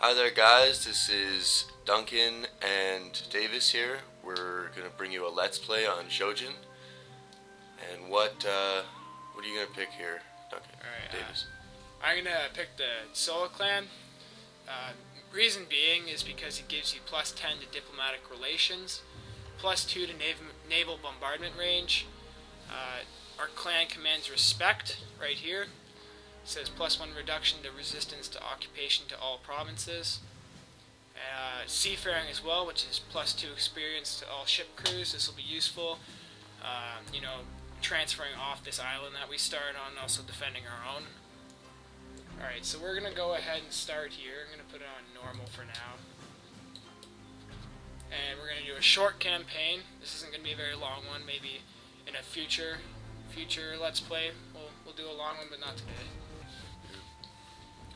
Hi there guys, this is Duncan and Davis here. We're going to bring you a Let's Play on Shogun. And what are you going to pick here, Duncan? Alright, Davis? I'm going to pick the Solo clan. Reason being is because it gives you plus 10 to diplomatic relations, plus 2 to naval bombardment range. Our clan commands respect right here. It says plus 1 reduction to resistance to occupation to all provinces. Seafaring as well, which is plus 2 experience to all ship crews. This will be useful, transferring off this island that we start on, also defending our own. Alright, so we're going to go ahead and start here. I'm going to put it on normal for now. And we're going to do a short campaign. This isn't going to be a very long one. Maybe in a future Let's Play we'll do a long one, but not today.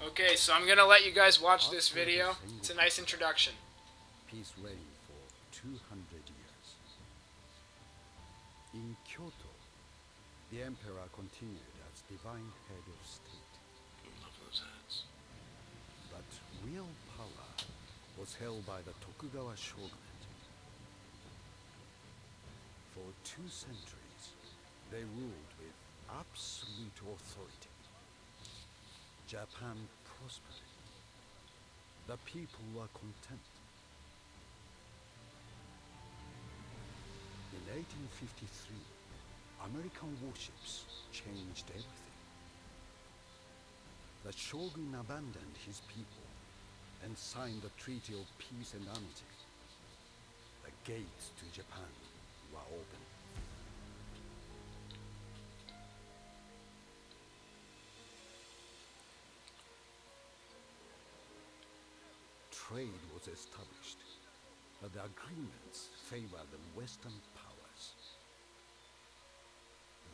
Okay, so I'm going to let you guys watch this video. It's a nice introduction. Peace reign for 200 years. In Kyoto, the emperor continued as divine head of state. Love those hats. But real power was held by the Tokugawa Shogunate. For 2 centuries, they ruled with absolute authority. Japan prospered. The people were content. In 1853, American warships changed everything. The Shogun abandoned his people and signed the Treaty of Peace and Amity. The gates to Japan were open. Trade was established, but the agreements favored the Western powers.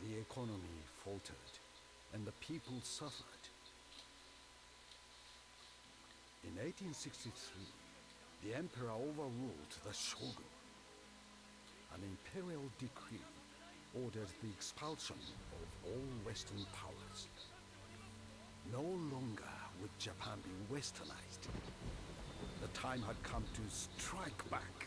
The economy faltered, and the people suffered. In 1863, the emperor overruled the shogun. An imperial decree ordered the expulsion of all Western powers. No longer would Japan be westernized. The time had come to strike back.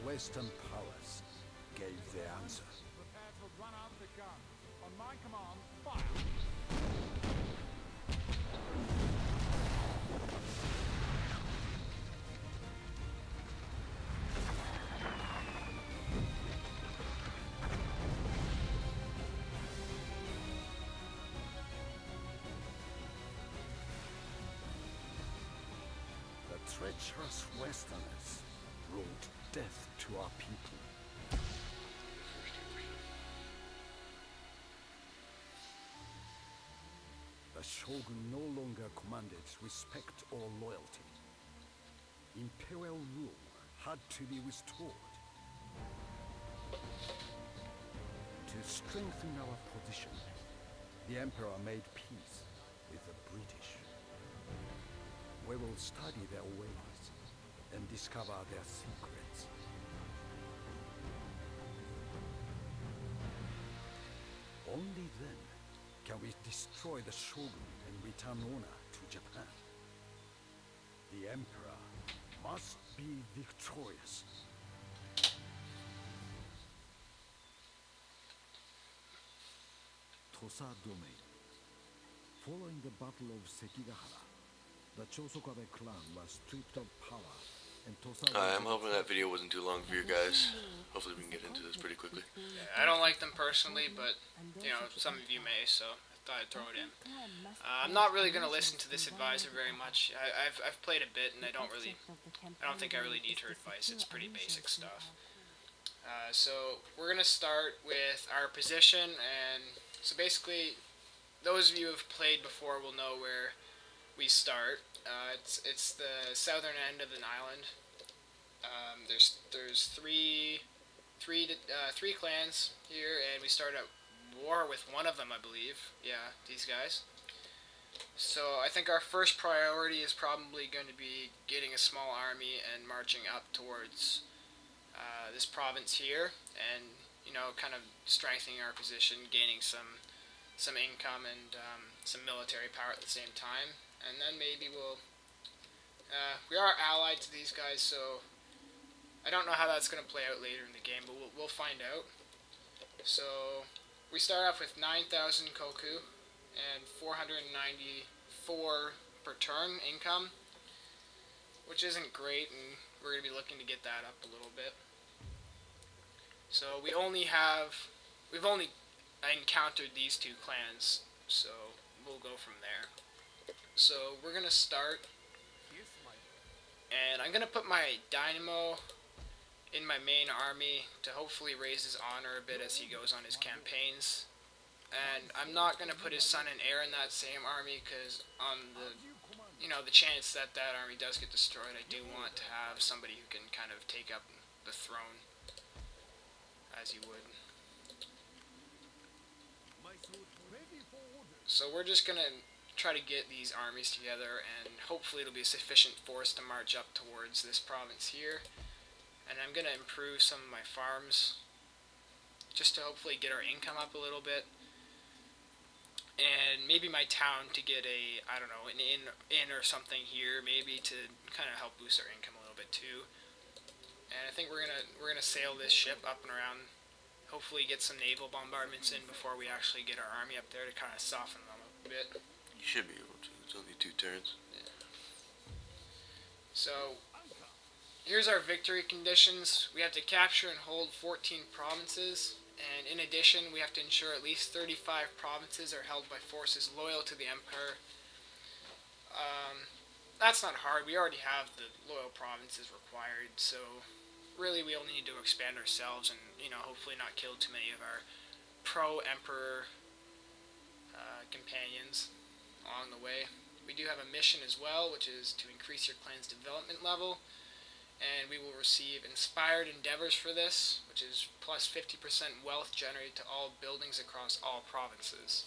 Western powers gave their answer. Prepare to run out the gun. On my command, fire! The treacherous Westerners brought death to our people. The shogun no longer commanded respect or loyalty. Imperial rule had to be restored. To strengthen our position, the emperor made peace with the British. We will study their ways and discover their secrets. Only then can we destroy the shogun and return honor to Japan. The emperor must be victorious. Tosa domain. Following the Battle of Sekigahara, the Chosokabe clan was stripped of power. I'm hoping that video wasn't too long for you guys. Hopefully we can get into this pretty quickly. Yeah, I don't like them personally, but some of you may, so I thought I'd throw it in. I'm not really going to listen to this advisor very much. I've played a bit, and I don't think I really need her advice. It's pretty basic stuff. So we're gonna start with our position, and so basically, those of you who have played before will know where we start. It's the southern end of an island. There's three clans here, and we start at war with one of them, I believe. Yeah, these guys. So I think our first priority is probably going to be getting a small army and marching up towards this province here, and kind of strengthening our position, gaining some income and some military power at the same time, and then maybe we are allied to these guys, so I don't know how that's going to play out later in the game, but we'll find out. So we start off with 9,000 koku and 494 per turn income, which isn't great, and we're going to be looking to get that up a little bit. So we've only encountered these two clans, so we'll go from there. So we're going to start, and I'm going to put my dynamo in my main army to hopefully raise his honor a bit as he goes on his campaigns. And I'm not going to put his son and heir in that same army, because on the chance that army does get destroyed, I do want to have somebody who can kind of take up the throne as he would. So we're just going to try to get these armies together, and hopefully it'll be a sufficient force to march up towards this province here. And I'm going to improve some of my farms just to hopefully get our income up a little bit. And maybe my town to get an inn or something here, maybe to kind of help boost our income a little bit too. And I think we're gonna sail this ship up and around, hopefully get some naval bombardments in before we actually get our army up there to kind of soften them up a bit. You should be able to. It's only 2 turns. Yeah. So here's our victory conditions. We have to capture and hold 14 provinces, and in addition we have to ensure at least 35 provinces are held by forces loyal to the Empire. That's not hard. We already have the loyal provinces required, so really we only need to expand ourselves and hopefully not kill too many of our pro-Emperor companions along the way. We do have a mission as well, which is to increase your clan's development level, and we will receive inspired endeavors for this, which is plus 50% wealth generated to all buildings across all provinces.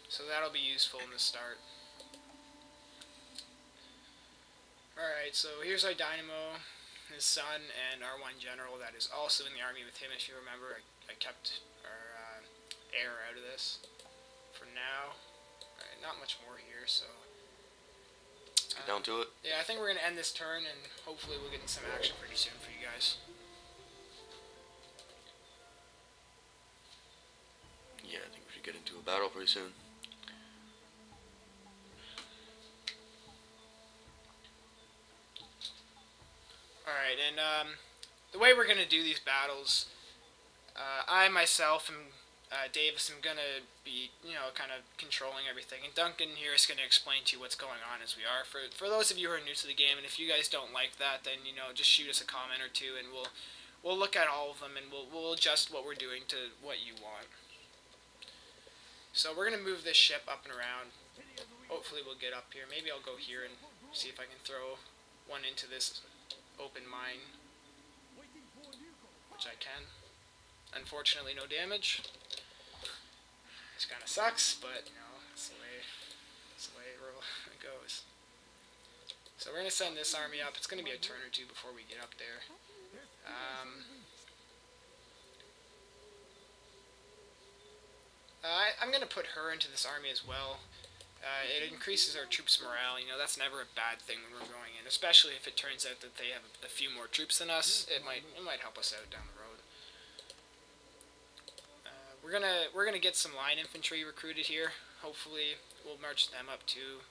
So that'll be useful in the start. Alright, so here's our dynamo, his son, and our one general that is also in the army with him. If you remember, I kept our heir out of this for now. Alright, not much more here, so Let's get down to it. yeah, I think we're going to end this turn, and hopefully we'll get in some action pretty soon for you guys. Yeah, I think we should get into a battle pretty soon. Alright, and the way we're going to do these battles, I myself and Davis am going to be, kind of controlling everything, and Duncan here is going to explain to you what's going on as we are. For those of you who are new to the game, and if you guys don't like that, then, just shoot us a comment or two, and we'll look at all of them, and we'll adjust what we're doing to what you want. So we're going to move this ship up and around. Hopefully we'll get up here. Maybe I'll go here and see if I can throw one into this open mine, which I can. Unfortunately, no damage. This kind of sucks, but that's the way it goes. So we're gonna send this army up. It's gonna be a turn or two before we get up there. I'm gonna put her into this army as well. It increases our troops' morale. That's never a bad thing when we're going in, especially if it turns out that they have a few more troops than us. It might help us out down the road. We're gonna get some line infantry recruited here. Hopefully, we'll march them up too,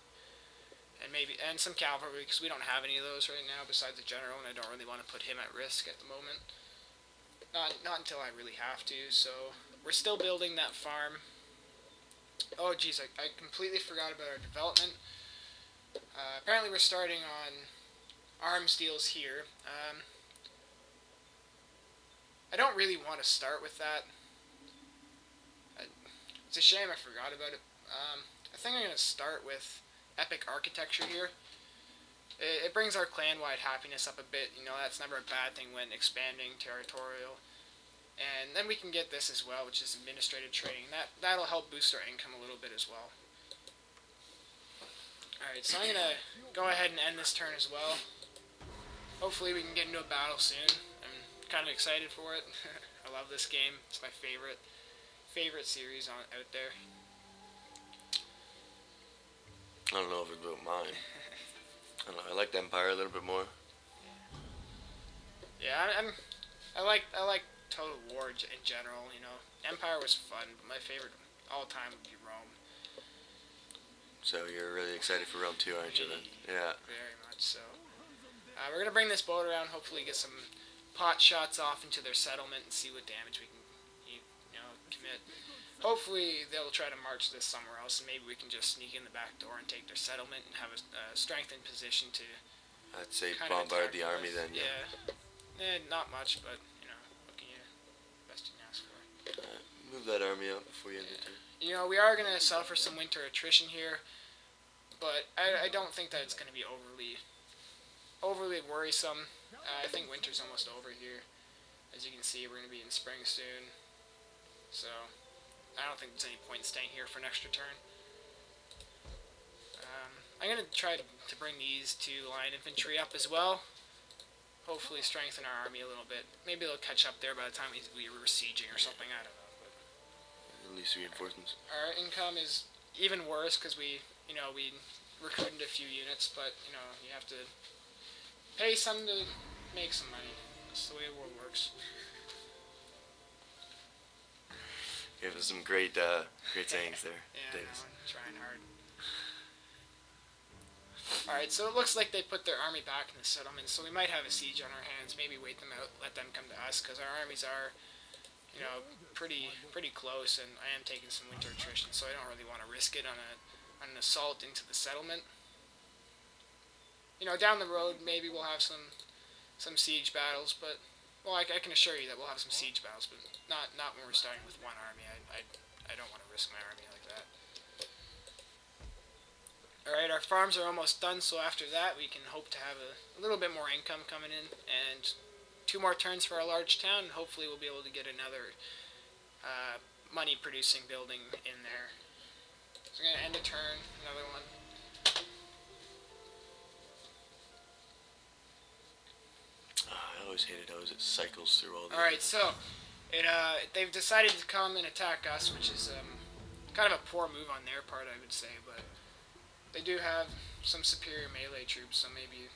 and some cavalry, because we don't have any of those right now besides the general, and I don't really want to put him at risk at the moment. Not until I really have to. So we're still building that farm. Oh geez, I completely forgot about our development. Apparently we're starting on arms deals here. I don't really want to start with that. It's a shame I forgot about it. I think I'm going to start with epic architecture here. It brings our clan-wide happiness up a bit. You know, that's never a bad thing when expanding territorial. And then we can get this as well, which is administrative training. That'll help boost our income a little bit as well. Alright, so I'm going to go ahead and end this turn as well. Hopefully we can get into a battle soon. I'm kind of excited for it. I love this game. It's my favorite series out there. I don't know if it's about mine. I don't know. I like the Empire a little bit more. Yeah, I like Total War in general. You know, Empire was fun, but my favorite all time would be Rome. So you're really excited for Rome 2, aren't you then? Yeah. Very much so. We're gonna bring this boat around. Hopefully, get some pot shots off into their settlement and see what damage we can, commit. Hopefully, they'll try to march this somewhere else, and maybe we can just sneak in the back door and take their settlement and have a strengthened position to. I'd say bombard the army then. Yeah. Not much, but what can you best you can ask for. Move that army up before you end the turn. You know, we are gonna suffer some winter attrition here, but I don't think that it's gonna be overly worrisome. I think winter's almost over here. As you can see, we're gonna be in spring soon, so I don't think there's any point staying here for an extra turn. I'm going to try to bring these two line infantry up as well. Hopefully strengthen our army a little bit. Maybe they'll catch up there by the time we were sieging or something, I don't know. But at least reinforcements. Our income is even worse because we recruited a few units, but, you have to pay some to make some money. That's the way the world works. Give us some great sayings there. Yeah, I'm trying hard. Alright, so it looks like they put their army back in the settlement, so we might have a siege on our hands. Maybe wait them out, let them come to us, because our armies are, pretty close, and I am taking some winter attrition, so I don't really want to risk it on an assault into the settlement. Down the road, maybe we'll have some siege battles, but I can assure you that we'll have some siege battles, but not when we're starting with one army. I don't want to risk my army like that. Alright, our farms are almost done, so after that we can hope to have a little bit more income coming in, and 2 more turns for our large town, and hopefully we'll be able to get another money-producing building in there. So I'm going to end a turn, another one. I always hated how it cycles through all the... Alright, so they've decided to come and attack us, which is kind of a poor move on their part, I would say, but they do have some superior melee troops, so maybe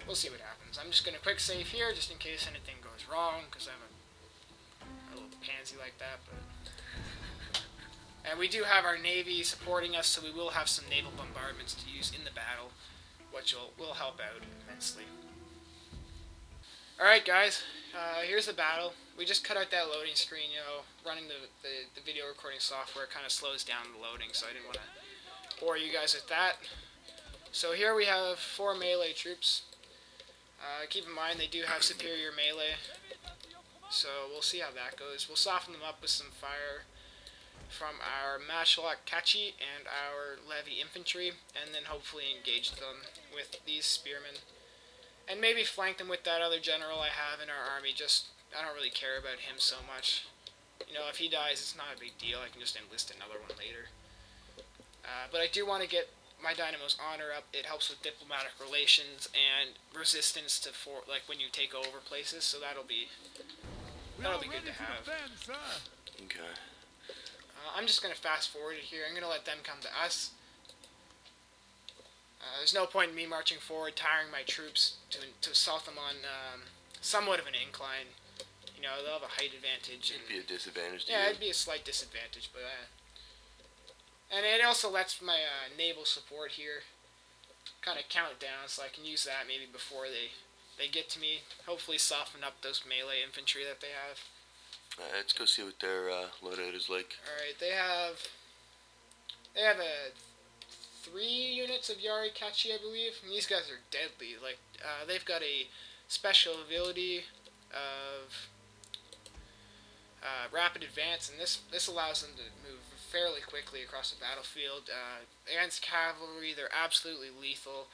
we'll see what happens. I'm just going to quick save here, just in case anything goes wrong, because I'm a little pansy like that, but... And we do have our navy supporting us, so we will have some naval bombardments to use in the battle, which will help out immensely. Alright guys, here's the battle. We just cut out that loading screen, running the video recording software kind of slows down the loading, so I didn't want to bore you guys with that. So here we have 4 melee troops. Keep in mind they do have superior melee, so we'll see how that goes. We'll soften them up with some fire from our Matchlock Kachi and our Levy infantry, and then hopefully engage them with these spearmen. And maybe flank them with that other general I have in our army. I don't really care about him so much. If he dies, it's not a big deal. I can just enlist another one later. But I do want to get my Dynamo's honor up. It helps with diplomatic relations and resistance to when you take over places. So that'll be good to have. Okay. I'm just going to fast forward it here. I'm going to let them come to us. There's no point in me marching forward, tiring my troops to assault them on somewhat of an incline. They'll have a height advantage. It'd be a disadvantage to you. Yeah, it'd be a slight disadvantage, but... and it also lets my naval support here kind of count down, so I can use that maybe before they get to me. Hopefully soften up those melee infantry that they have. Let's go see what their loadout is like. Alright, they have a 3 units of Yari Kachi, I believe. And these guys are deadly. They've got a special ability of rapid advance, and this allows them to move fairly quickly across the battlefield. Against cavalry, they're absolutely lethal.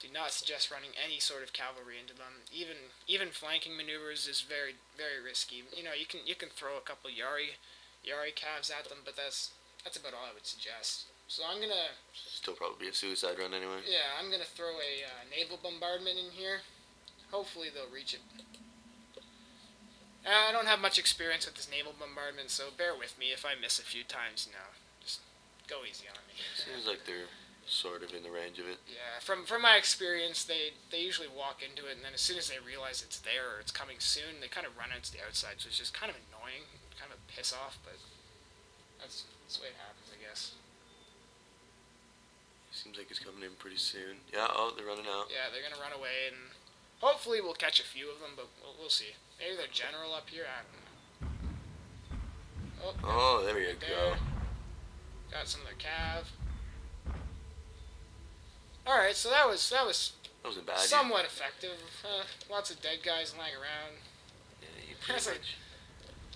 Do not suggest running any sort of cavalry into them. Even flanking maneuvers is very risky. You know, you can throw a couple Yari calves at them, but that's about all I would suggest. So I'm gonna Still probably a suicide run anyway. yeah, I'm gonna throw a naval bombardment in here. Hopefully they'll reach it. I don't have much experience with this naval bombardment, so bear with me if I miss a few times. You know, just go easy on me. Seems like they're sort of in the range of it. Yeah, from my experience, they usually walk into it, and then as soon as they realize it's there or it's coming soon, they kind of run out to the outside. So it's just kind of annoying, kind of a piss off, but that's the way it happens, I guess. Seems like it's coming in pretty soon. Yeah, oh, they're running out. Yeah, they're gonna run away, and hopefully we'll catch a few of them, but we'll see. Maybe their general up here. I don't know. Oh, there you there. go. Got some of their cav. All right, so that wasn't bad. somewhat effective. Lots of dead guys lying around. Yeah, you pretty much.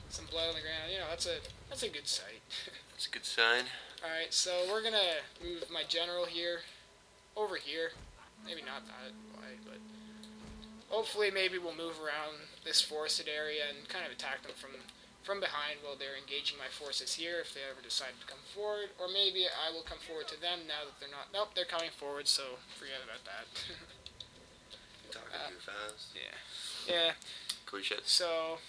Some blood on the ground. You know, that's a good sight. That's a good sign. All right, so we're gonna move my general here, over here. Maybe not that wide, but hopefully maybe we'll move around this forested area and kind of attack them from behind while they're engaging my forces here if they ever decide to come forward. Or maybe I will come forward to them now that they're not. Nope, they're coming forward, so forget about that. You're talking too fast. Yeah. Cool shit. So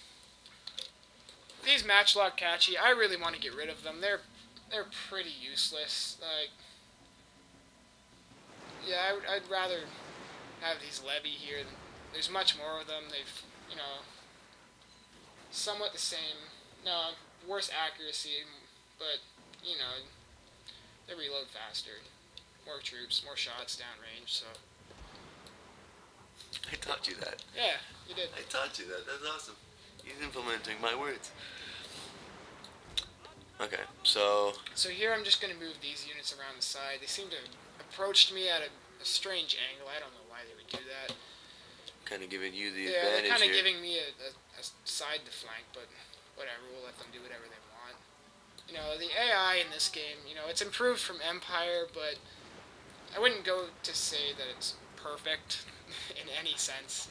these matchlock catchy, I really want to get rid of them. They're pretty useless. Like, yeah, I'd rather have these levy here. There's much more of them. They've, you know, somewhat the same. No, worse accuracy, but you know, they reload faster. More troops, more shots downrange. So I taught you that. yeah, you did. I taught you that. That's awesome. He's implementing my words. Okay, so here I'm just going to move these units around the side. They seem to have approached me at a strange angle. I don't know why they would do that. kind of giving you the Yeah, advantage they're kind of here. giving me a side to flank, but whatever, we'll let them do whatever they want. You know, the AI in this game, you know, it's improved from Empire, but I wouldn't go to say that it's perfect in any sense.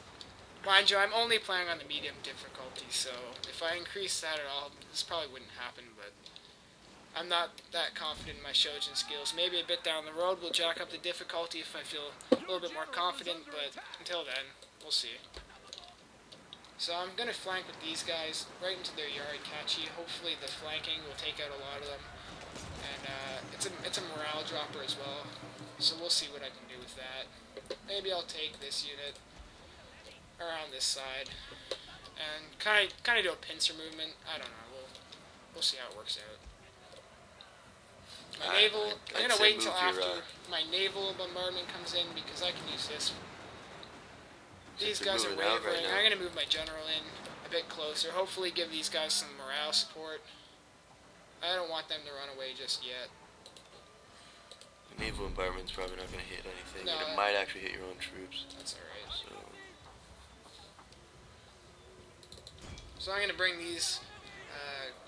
Mind you, I'm only playing on the medium difficulty, so if I increase that at all, this probably wouldn't happen, but I'm not that confident in my Shogun skills. Maybe a bit down the road we'll jack up the difficulty if I feel a little bit more confident, but until then, we'll see. So I'm going to flank with these guys right into their Yarikachi. Hopefully the flanking will take out a lot of them. And it's a morale dropper as well, so we'll see what I can do with that. Maybe I'll take this unit around this side and kind of do a pincer movement. I don't know. We'll see how it works out. My naval. I'm gonna wait until after my naval bombardment comes in because I can use this. These guys are wavering. I'm gonna move my general in a bit closer. Hopefully, give these guys some morale support. I don't want them to run away just yet. The naval bombardment's probably not going to hit anything. No, and it might actually hit your own troops. That's alright. So So I'm going to bring these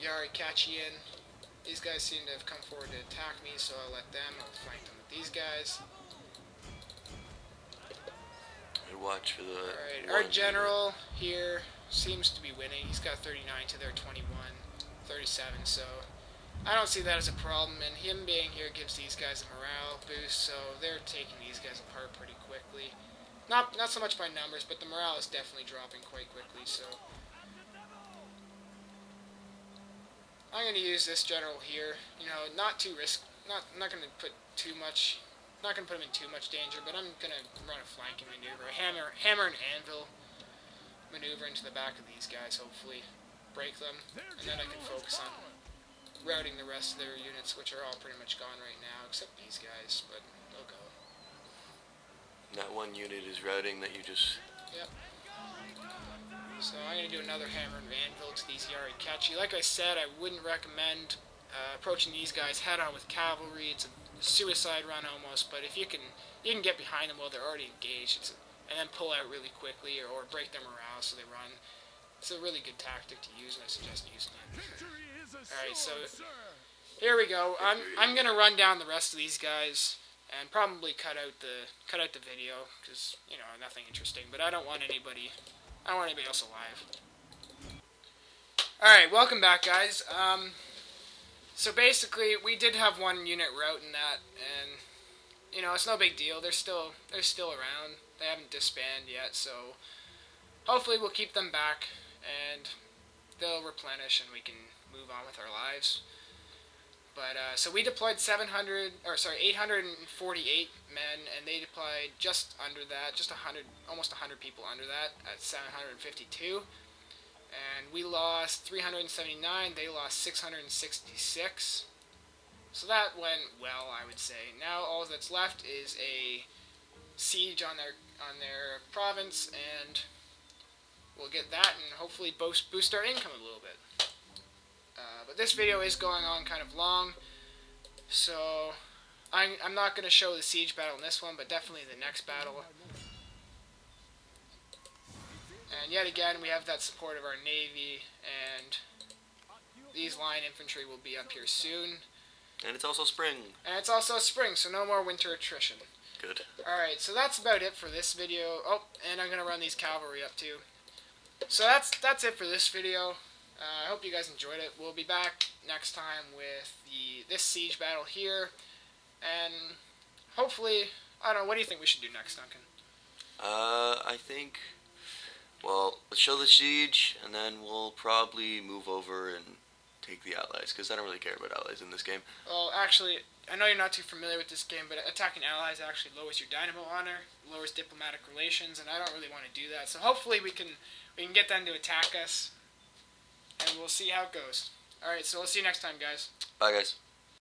Yarikachi in. These guys seem to have come forward to attack me, so I'll let them. I'll flank them with these guys. I watch for the. Alright, our general here seems to be winning. He's got 39 to their 21, 37, so I don't see that as a problem, and him being here gives these guys a morale boost, so they're taking these guys apart pretty quickly. Not so much by numbers, but the morale is definitely dropping quite quickly, so I'm going to use this general here. You know, not too I'm not going to put too much. Not going to put him in too much danger, but I'm going to run a flanking maneuver, a hammer and anvil maneuver into the back of these guys. Hopefully, break them, and then I can focus on routing the rest of their units, which are all pretty much gone right now, except these guys. But they'll go. That one unit is routing that you just. Yep. So I'm going to do another hammer and anvil to these Yarikachi. Like I said, I wouldn't recommend approaching these guys head-on with cavalry. It's a suicide run almost, but if you can get behind them while they're already engaged, and then pull out really quickly or break their morale so they run. It's a really good tactic to use, and I suggest using it. Alright, so here we go. I'm gonna run down the rest of these guys and probably cut out the video because nothing interesting. But I don't want anybody else alive. All right, welcome back, guys. So basically, we did have one unit route in that, and it's no big deal. They're still around. They haven't disbanded yet, so hopefully we'll keep them back and they'll replenish and we can move on with our lives. But so we deployed 848 men, and they deployed just under that, just 100, almost 100 people under that at 752. And we lost 379. They lost 666. So that went well, I would say. Now all that's left is a siege on their province, and we'll get that and hopefully boost our income a little bit. But this video is going on kind of long, so I'm not going to show the siege battle in this one, but definitely the next battle. And yet again, we have that support of our navy, and these line infantry will be up here soon. And it's also spring. And it's also spring, so no more winter attrition. Good. Alright, so that's about it for this video. Oh, and I'm going to run these cavalry up too. So that's it for this video. I hope you guys enjoyed it. We'll be back next time with this siege battle here, and hopefully, I don't know, what do you think we should do next, Duncan? I think, well, let's show the siege, and then we'll probably move over and take the allies, because I don't really care about allies in this game. Well, actually, I know you're not too familiar with this game, but attacking allies actually lowers your dynamo honor, lowers diplomatic relations, and I don't really want to do that. So hopefully we can get them to attack us, and we'll see how it goes. Alright, so we'll see you next time, guys. Bye, guys.